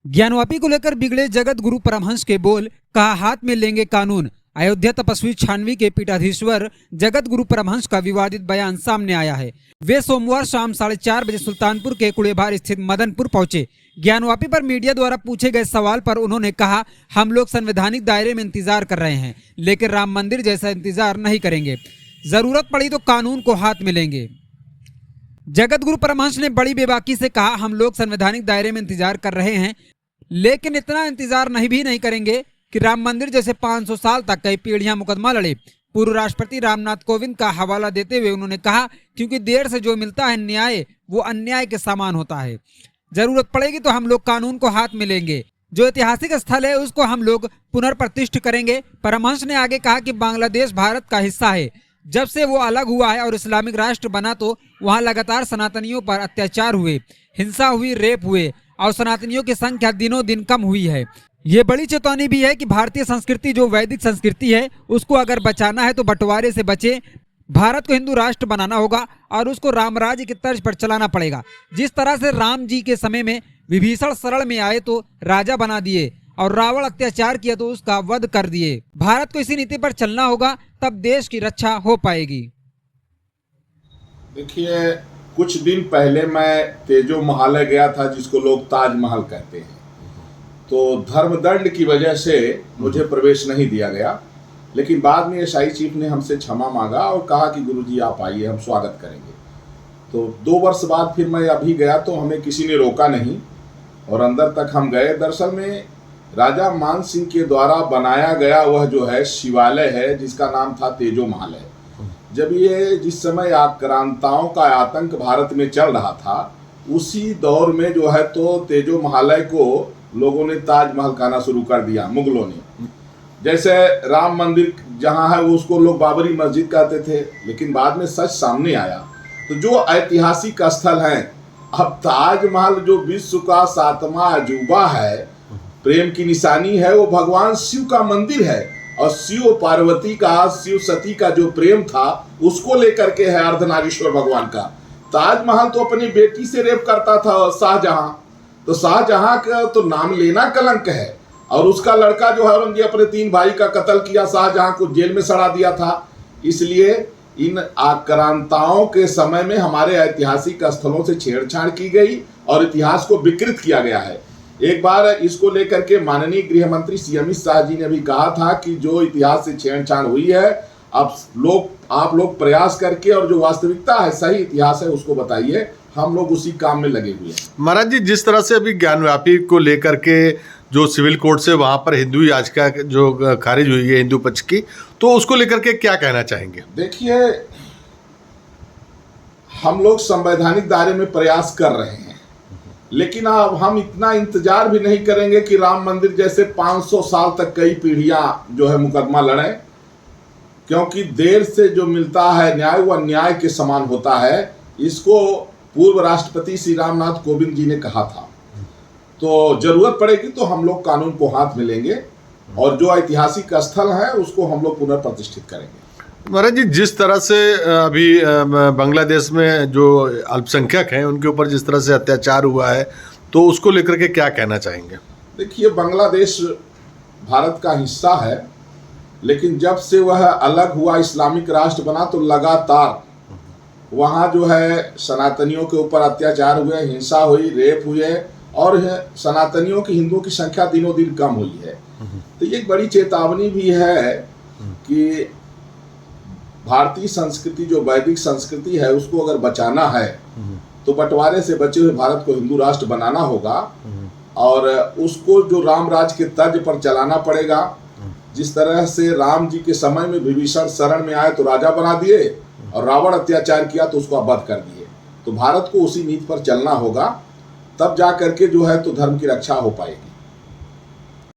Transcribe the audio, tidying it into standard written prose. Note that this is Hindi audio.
ज्ञानवापी को लेकर बिगड़े जगत गुरु परमहंस के बोल, कहा हाथ में लेंगे कानून। अयोध्या तपस्वी छानवी के पीठाधीश्वर जगत गुरु परमहंस का विवादित बयान सामने आया है। वे सोमवार शाम 4:30 बजे सुल्तानपुर के कुड़ेभार स्थित मदनपुर पहुंचे। ज्ञानवापी पर मीडिया द्वारा पूछे गए सवाल पर उन्होंने कहा, हम लोग संवैधानिक दायरे में इंतजार कर रहे हैं, लेकिन राम मंदिर जैसा इंतजार नहीं करेंगे। जरूरत पड़ी तो कानून को हाथ में लेंगे। जगत गुरु परमहंस ने बड़ी बेबाकी से कहा, हम लोग संवैधानिक दायरे में इंतजार कर रहे हैं, लेकिन इतना इंतजार नहीं करेंगे कि राम मंदिर जैसे 500 साल तक कई पीढ़ियां मुकदमा लड़े। पूर्व राष्ट्रपति रामनाथ कोविंद का हवाला देते हुए उन्होंने कहा, क्योंकि देर से जो मिलता है न्याय वो अन्याय के समान होता है। जरूरत पड़ेगी तो हम लोग कानून को हाथ में लेंगे। जो ऐतिहासिक स्थल है उसको हम लोग पुनर्प्रतिष्ठित करेंगे। परमहंस ने आगे कहा कि बांग्लादेश भारत का हिस्सा है। जब से वो अलग हुआ है और इस्लामिक राष्ट्र बना तो वहाँ लगातार सनातनियों पर अत्याचार हुए, हिंसा हुई, रेप हुए और सनातनियों की संख्या दिनों दिन कम हुई है। ये बड़ी चेतावनी भी है कि भारतीय संस्कृति जो वैदिक संस्कृति है उसको अगर बचाना है तो बंटवारे से बचे। भारत को हिंदू राष्ट्र बनाना होगा और उसको राम राज्य की तर्ज पर चलाना पड़ेगा। जिस तरह से राम जी के समय में विभीषण शरण में आए तो राजा बना दिए और रावण अत्याचार किया तो उसका वध कर दिए। भारत को इसी नीति पर चलना होगा, तब देश की रक्षा हो पाएगी। देखिए, कुछ दिन पहले मैं तेजो महल गया था, जिसको लोग ताजमहल कहते हैं। तो धर्मदंड की वजह से मुझे प्रवेश नहीं दिया गया, लेकिन बाद में एसआई चीफ ने हमसे क्षमा मांगा और कहा कि गुरुजी आप आइए, हम स्वागत करेंगे। तो 2 वर्ष बाद फिर मैं अभी गया तो हमें किसी ने रोका नहीं और अंदर तक हम गए। दरअसल में राजा मान सिंह के द्वारा बनाया गया वह जो है शिवालय है, जिसका नाम था तेजो महल है। जब ये जिस समय आक्रांताओं का आतंक भारत में चल रहा था, उसी दौर में जो है तो तेजो महालय को लोगों ने ताजमहल कहना शुरू कर दिया, मुगलों ने। जैसे राम मंदिर जहाँ है वो उसको लोग बाबरी मस्जिद कहते थे, लेकिन बाद में सच सामने आया। तो जो ऐतिहासिक स्थल हैं, अब ताजमहल जो विश्व का 7वां अजूबा है, प्रेम की निशानी है, वो भगवान शिव का मंदिर है और शिव पार्वती का, शिव सती का जो प्रेम था उसको लेकर के है अर्धनारीश्वर भगवान का। ताजमहल तो अपनी बेटी से रेप करता था शाहजहां, तो शाहजहां का तो नाम लेना कलंक है। और उसका लड़का जो है औरंगजेब अपने 3 भाई का कत्ल किया, शाहजहां को जेल में सड़ा दिया था। इसलिए इन आक्रांताओं के समय में हमारे ऐतिहासिक स्थलों से छेड़छाड़ की गई और इतिहास को विकृत किया गया है। एक बार इसको लेकर के माननीय गृह मंत्री श्री अमित शाह जी ने भी कहा था कि जो इतिहास से छेड़छाड़ हुई है, अब आप लोग प्रयास करके और जो वास्तविकता है, सही इतिहास है, उसको बताइए। हम लोग उसी काम में लगे हुए हैं। महाराज जी, जिस तरह से अभी ज्ञानवापी को लेकर के जो सिविल कोर्ट से वहाँ पर हिंदू याचिका जो खारिज हुई है हिंदू पक्ष की, तो उसको लेकर के क्या कहना चाहेंगे? देखिए, हम लोग संवैधानिक दायरे में प्रयास कर रहे हैं, लेकिन अब हम इतना इंतजार भी नहीं करेंगे कि राम मंदिर जैसे 500 साल तक कई पीढ़ियां जो है मुकदमा लड़े, क्योंकि देर से जो मिलता है न्याय वह अन्याय के समान होता है। इसको पूर्व राष्ट्रपति श्री रामनाथ कोविंद जी ने कहा था। तो जरूरत पड़ेगी तो हम लोग कानून को हाथ में लेंगे और जो ऐतिहासिक स्थल है उसको हम लोग पुनर्प्रतिष्ठित करेंगे। महाराज जी, जिस तरह से अभी बांग्लादेश में जो अल्पसंख्यक हैं उनके ऊपर जिस तरह से अत्याचार हुआ है, तो उसको लेकर के क्या कहना चाहेंगे? देखिए, बांग्लादेश भारत का हिस्सा है, लेकिन जब से वह अलग हुआ, इस्लामिक राष्ट्र बना, तो लगातार वहाँ जो है सनातनियों के ऊपर अत्याचार हुए, हिंसा हुई, रेप हुए और सनातनियों की, हिंदुओं की संख्या दिनों दिन कम हुई है। तो ये एक बड़ी चेतावनी भी है कि भारतीय संस्कृति जो वैदिक संस्कृति है उसको अगर बचाना है तो बंटवारे से बचे हुए भारत को हिंदू राष्ट्र बनाना होगा और उसको जो राम राज्य के तर्ज पर चलाना पड़ेगा। जिस तरह से राम जी के समय में विभीषण शरण में आए तो राजा बना दिए और रावण अत्याचार किया तो उसको वध कर दिए। तो भारत को उसी नीति पर चलना होगा, तब जा करके जो है तो धर्म की रक्षा हो पाएगी।